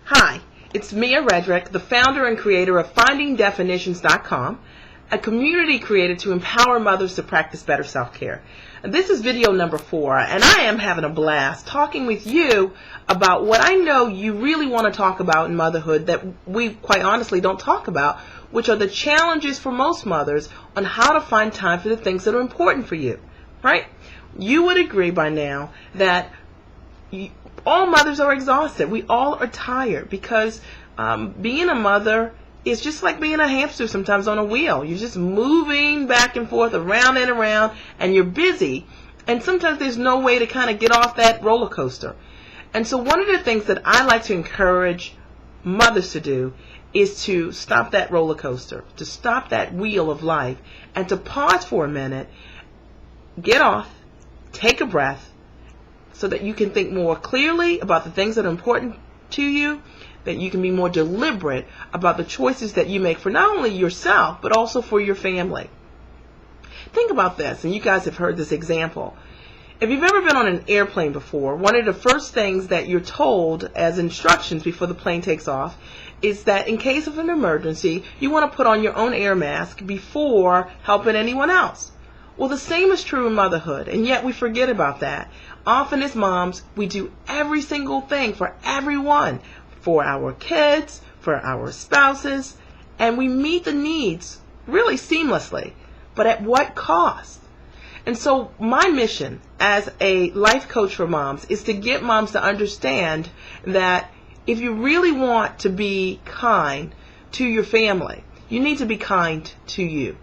Hi, it's Mia Redrick, the founder and creator of FindingDefinitions.com, a community created to empower mothers to practice better self-care. And this is video number 4, and I am having a blast talking with you about what I know you really want to talk about in motherhood that we quite honestly don't talk about, which are the challenges for most mothers on how to find time for the things that are important for you, right? You would agree by now that all mothers are exhausted. We all are tired because being a mother is just like being a hamster sometimes on a wheel. You're just moving back and forth, around and around, and you're busy. And sometimes there's no way to kind of get off that roller coaster. And so one of the things that I like to encourage mothers to do is to stop that roller coaster, to stop that wheel of life, and to pause for a minute, get off, take a breath, so that you can think more clearly about the things that are important to you, that you can be more deliberate about the choices that you make for not only yourself, but also for your family. Think about this, and you guys have heard this example. If you've ever been on an airplane before, one of the first things that you're told as instructions before the plane takes off is that in case of an emergency, you want to put on your own air mask before helping anyone else. Well, the same is true in motherhood, and yet we forget about that. Often as moms, we do every single thing for everyone, for our kids, for our spouses, and we meet the needs really seamlessly, but at what cost? And so my mission as a life coach for moms is to get moms to understand that if you really want to be kind to your family, you need to be kind to you.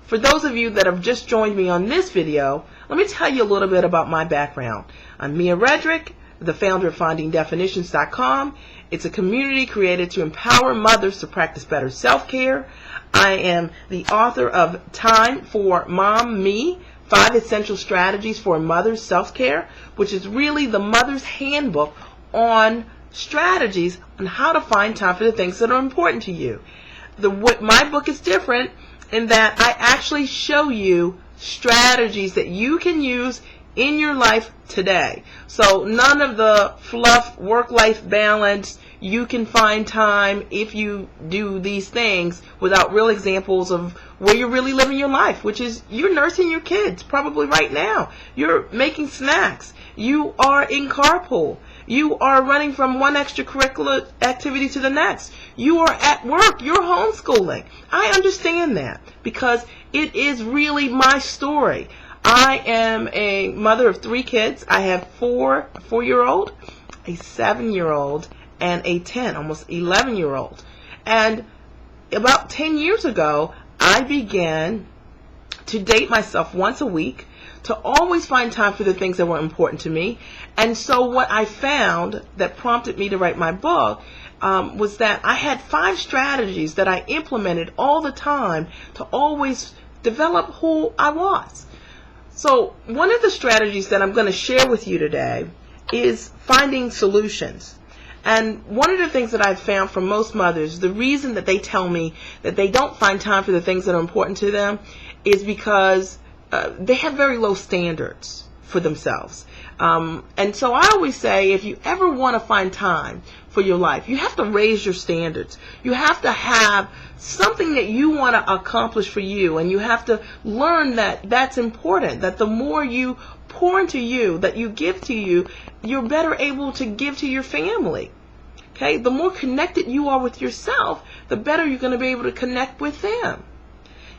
For those of you that have just joined me on this video, let me tell you a little bit about my background. I'm Mia Redrick, the founder of FindingDefinitions.com. It's a community created to empower mothers to practice better self-care. I am the author of Time for Mom Me, 5 Essential Strategies for Mother's Self-Care, which is really the mother's handbook on strategies on how to find time for the things that are important to you. My book is different in that I actually show you strategies that you can use in your life today. So none of the fluff, work-life balance, you can find time if you do these things without real examples of where you're really living your life, which is you're nursing your kids probably right now. You're making snacks. You are in carpool. You are running from one extracurricular activity to the next. You are at work. You're homeschooling. I understand that because it is really my story. I am a mother of 3 kids. I have a 4-year-old, a 7-year-old, and a 10, almost 11-year-old. And about 10 years ago, I began to date myself once a week, to always find time for the things that were important to me. And so what I found that prompted me to write my book was that I had 5 strategies that I implemented all the time to always develop who I was. So one of the strategies that I'm going to share with you today is finding solutions. And one of the things that I've found from most mothers, the reason that they tell me that they don't find time for the things that are important to them is because they have very low standards for themselves. And so I always say, if you ever want to find time for your life, you have to raise your standards. You have to have something that you want to accomplish for you, and you have to learn that that's important, that the more you pour into you, that you give to you, you're better able to give to your family. Okay? The more connected you are with yourself, the better you're going to be able to connect with them.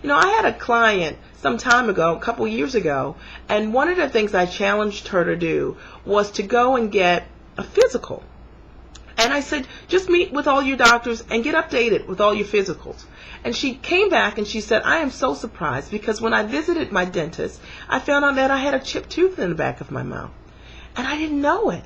You know, I had a client some time ago, a couple years ago, and one of the things I challenged her to do was to go and get a physical. And I said, just meet with all your doctors and get updated with all your physicals. And she came back and she said, I am so surprised because when I visited my dentist, I found out that I had a chipped tooth in the back of my mouth. And I didn't know it.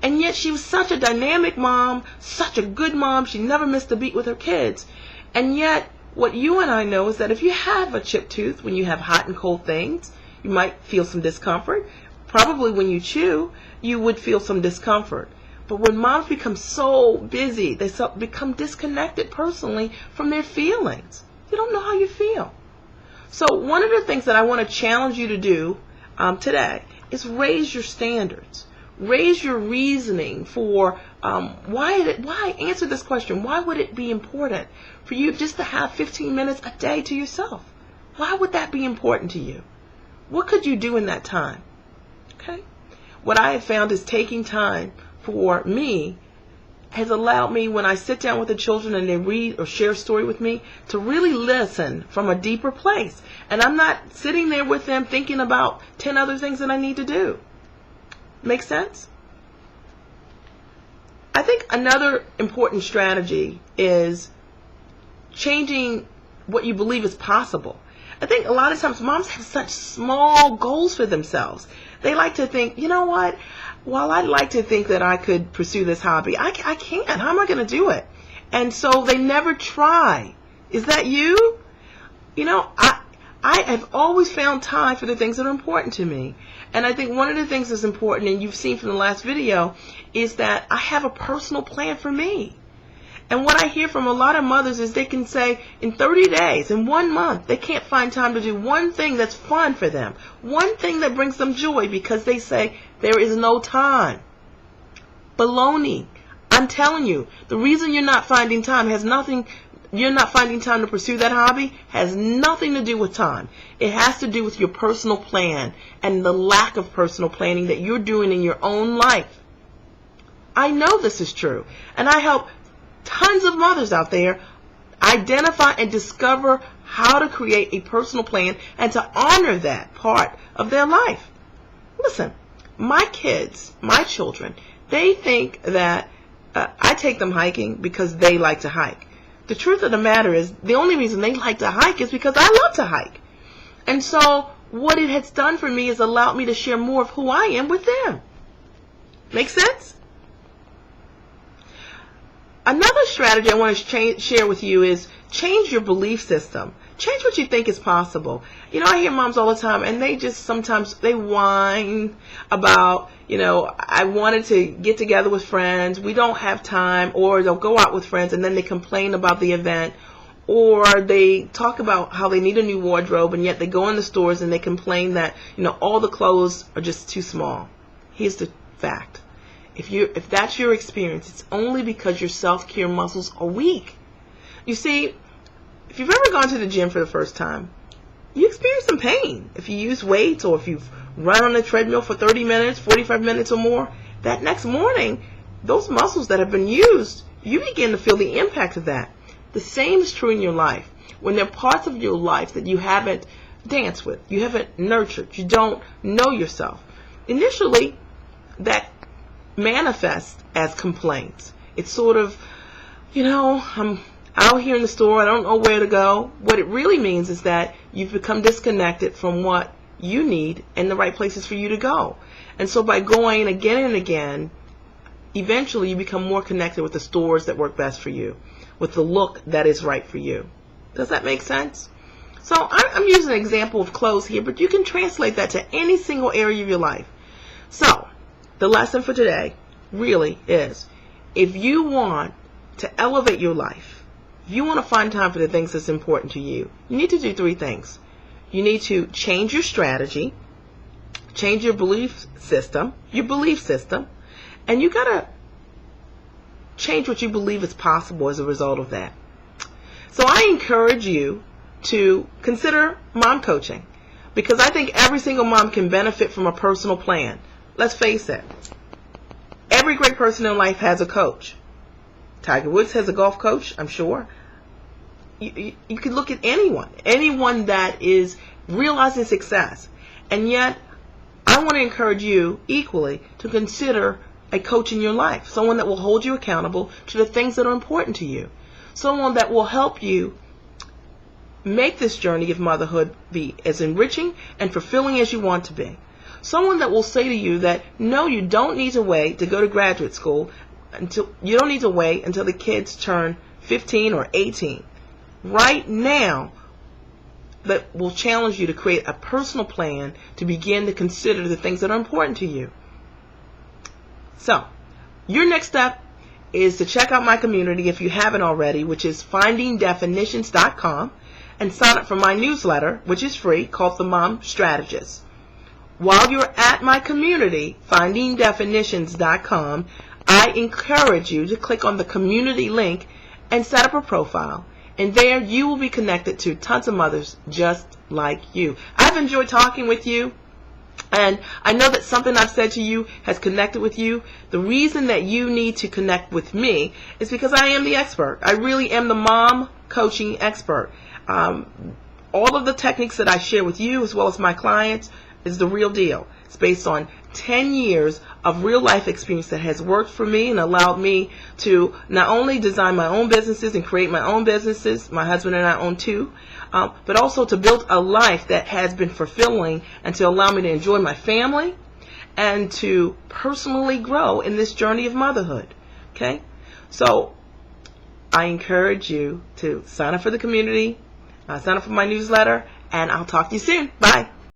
And yet she was such a dynamic mom, such a good mom. She never missed a beat with her kids. And yet what you and I know is that if you have a chipped tooth, when you have hot and cold things, you might feel some discomfort. Probably when you chew, you would feel some discomfort. But when moms become so busy, they become disconnected personally from their feelings. You don't know how you feel. So one of the things that I want to challenge you to do today is raise your standards. Raise your reasoning for why answer this question. Why would it be important for you just to have 15 minutes a day to yourself? Why would that be important to you? What could you do in that time? Okay? What I have found is taking time for me has allowed me, when I sit down with the children and they read or share a story with me, to really listen from a deeper place. And I'm not sitting there with them thinking about 10 other things that I need to do. Make sense? I think another important strategy is changing what you believe is possible. I think a lot of times moms have such small goals for themselves. They like to think, you know what? While I'd like to think that I could pursue this hobby, I can't. How am I going to do it? And so they never try. Is that you? You know, I have always found time for the things that are important to me. And I think one of the things that's important, and you've seen from the last video, is that I have a personal plan for me. And what I hear from a lot of mothers is they can say in 30 days, in 1 month, they can't find time to do one thing that's fun for them. One thing that brings them joy because they say there is no time. Baloney. I'm telling you, the reason you're not finding time you're not finding time to pursue that hobby has nothing to do with time. It has to do with your personal plan and the lack of personal planning that you're doing in your own life. I know this is true. And I help tons of mothers out there identify and discover how to create a personal plan and to honor that part of their life. Listen, my kids, my children, they think that I take them hiking because they like to hike. The truth of the matter is the only reason they like to hike is because I love to hike. And so what it has done for me is allowed me to share more of who I am with them. Make sense? Another strategy I want to share with you is change your belief system. Change what you think is possible. You know, I hear moms all the time, and they just sometimes they whine about, I wanted to get together with friends, we don't have time, or they'll go out with friends and then they complain about the event, or they talk about how they need a new wardrobe, and yet they go in the stores and they complain that, all the clothes are just too small. Here's the fact. If that's your experience, it's only because your self-care muscles are weak. You see, if you've ever gone to the gym for the first time, you experience some pain. If you use weights or if you've run on a treadmill for 30 minutes, 45 minutes or more, that next morning, those muscles that have been used, you begin to feel the impact of that. The same is true in your life. When there are parts of your life that you haven't danced with, you haven't nurtured, you don't know yourself. Initially, that manifests as complaints. It's sort of, I'm out here in the store, I don't know where to go. What it really means is that you've become disconnected from what you need and the right places for you to go. And so by going again and again, eventually you become more connected with the stores that work best for you, with the look that is right for you. Does that make sense? So I'm using an example of clothes here, but you can translate that to any single area of your life. So the lesson for today really is, if you want to elevate your life, if you want to find time for the things that's important to you, you need to do 3 things. You need to change your strategy, change your belief system, and you got to change what you believe is possible as a result of that. So I encourage you to consider mom coaching, because I think every single mom can benefit from a personal plan. Let's face it, every great person in life has a coach. Tiger Woods has a golf coach, I'm sure. You can look at anyone that is realizing success. And yet, I want to encourage you equally to consider a coach in your life, someone that will hold you accountable to the things that are important to you, someone that will help you make this journey of motherhood be as enriching and fulfilling as you want to be. Someone that will say to you that, no, you don't need to wait to go to graduate school, you don't need to wait until the kids turn 15 or 18. Right now, that will challenge you to create a personal plan to begin to consider the things that are important to you. So, your next step is to check out my community if you haven't already, which is findingdefinitions.com, and sign up for my newsletter, which is free, called The Mom Strategist. while you're at my community, findingdefinitions.com, I encourage you to click on the community link and set up a profile. And there you will be connected to tons of mothers just like you. I've enjoyed talking with you, and I know that something I've said to you has connected with you. The reason that you need to connect with me is because I am the expert. I really am the mom coaching expert. All of the techniques that I share with you as well as my clients is the real deal. It's based on 10 years of real life experience that has worked for me and allowed me to not only design my own businesses and create my own businesses, my husband and I own two, but also to build a life that has been fulfilling and to allow me to enjoy my family and to personally grow in this journey of motherhood. Okay? So I encourage you to sign up for the community, sign up for my newsletter, and I'll talk to you soon. Bye.